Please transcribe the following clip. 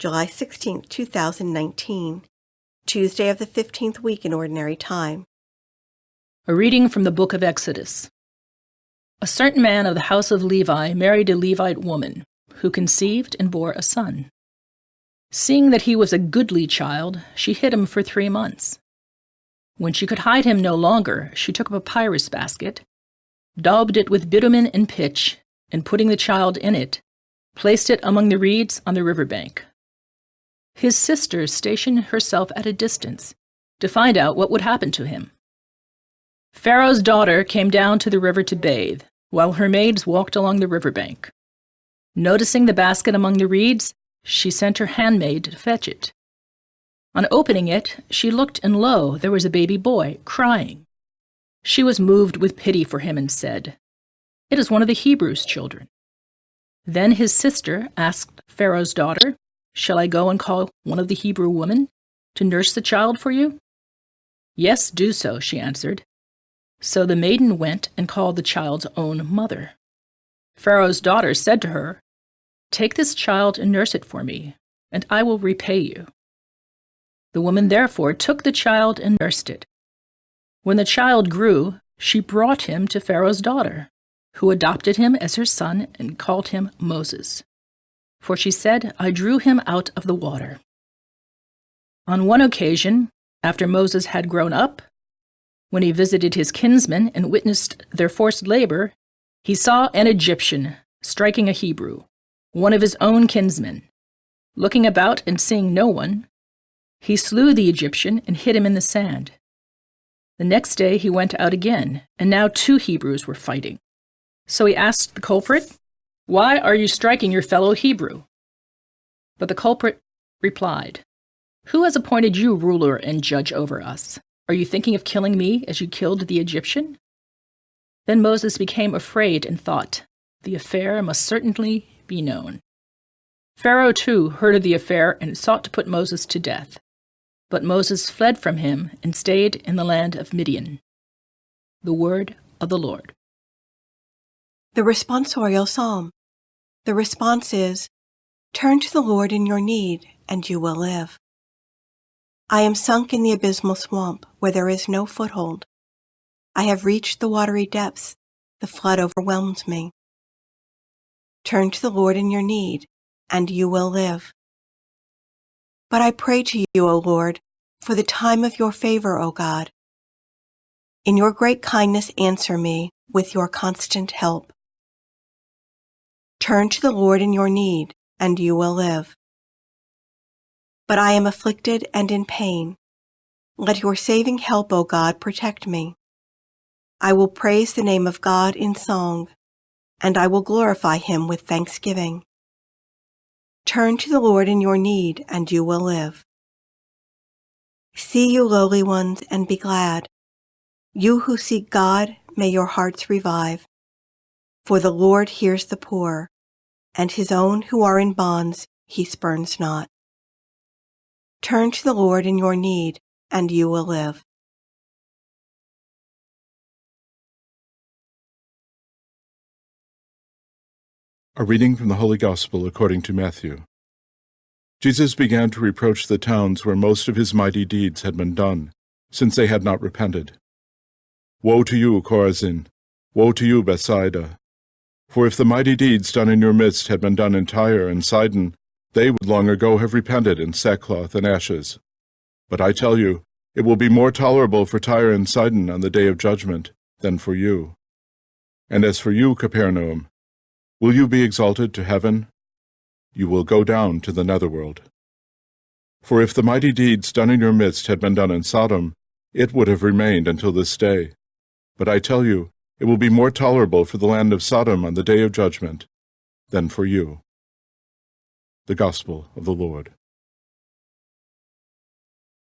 July 16, 2019, Tuesday of the 15th week in Ordinary Time. A reading from the book of Exodus. A certain man of the house of Levi married a Levite woman, who conceived and bore a son. Seeing that he was a goodly child, she hid him for 3 months. When she could hide him no longer, she took a papyrus basket, daubed it with bitumen and pitch, and putting the child in it, placed it among the reeds on the riverbank. His sister stationed herself at a distance to find out what would happen to him. Pharaoh's daughter came down to the river to bathe, while her maids walked along the riverbank. Noticing the basket among the reeds, she sent her handmaid to fetch it. On opening it, she looked, and lo, there was a baby boy, crying. She was moved with pity for him and said, "It is one of the Hebrews' children." Then his sister asked Pharaoh's daughter, "Shall I go and call one of the Hebrew women to nurse the child for you?" "Yes, do so," she answered. So the maiden went and called the child's own mother. Pharaoh's daughter said to her, "Take this child and nurse it for me, and I will repay you." The woman therefore took the child and nursed it. When the child grew, she brought him to Pharaoh's daughter, who adopted him as her son and called him Moses. For she said, "I drew him out of the water." On one occasion, after Moses had grown up, when he visited his kinsmen and witnessed their forced labor, he saw an Egyptian striking a Hebrew, one of his own kinsmen. Looking about and seeing no one, he slew the Egyptian and hid him in the sand. The next day he went out again, and now 2 Hebrews were fighting. So he asked the culprit, "Why are you striking your fellow Hebrew?" But the culprit replied, "Who has appointed you ruler and judge over us? Are you thinking of killing me as you killed the Egyptian?" Then Moses became afraid and thought, "The affair must certainly be known." Pharaoh too heard of the affair and sought to put Moses to death. But Moses fled from him and stayed in the land of Midian. The word of the Lord. The responsorial psalm. The response is, "Turn to the Lord in your need, and you will live." I am sunk in the abysmal swamp where there is no foothold. I have reached the watery depths. The flood overwhelms me. Turn to the Lord in your need, and you will live. But I pray to you, O Lord, for the time of your favor, O God. In your great kindness answer me with your constant help. Turn to the Lord in your need, and you will live. But I am afflicted and in pain. Let your saving help, O God, protect me. I will praise the name of God in song, and I will glorify him with thanksgiving. Turn to the Lord in your need, and you will live. See, you lowly ones, and be glad. You who seek God, may your hearts revive. For the Lord hears the poor, and his own who are in bonds he spurns not. Turn to the Lord in your need, and you will live. A reading from the Holy Gospel according to Matthew. Jesus began to reproach the towns where most of his mighty deeds had been done, since they had not repented. "Woe to you, Chorazin! Woe to you, Bethsaida! For if the mighty deeds done in your midst had been done in Tyre and Sidon, they would long ago have repented in sackcloth and ashes. But I tell you, it will be more tolerable for Tyre and Sidon on the day of judgment than for you. And as for you, Capernaum, will you be exalted to heaven? You will go down to the netherworld. For if the mighty deeds done in your midst had been done in Sodom, it would have remained until this day. But I tell you, it will be more tolerable for the land of Sodom on the day of judgment than for you." The Gospel of the Lord.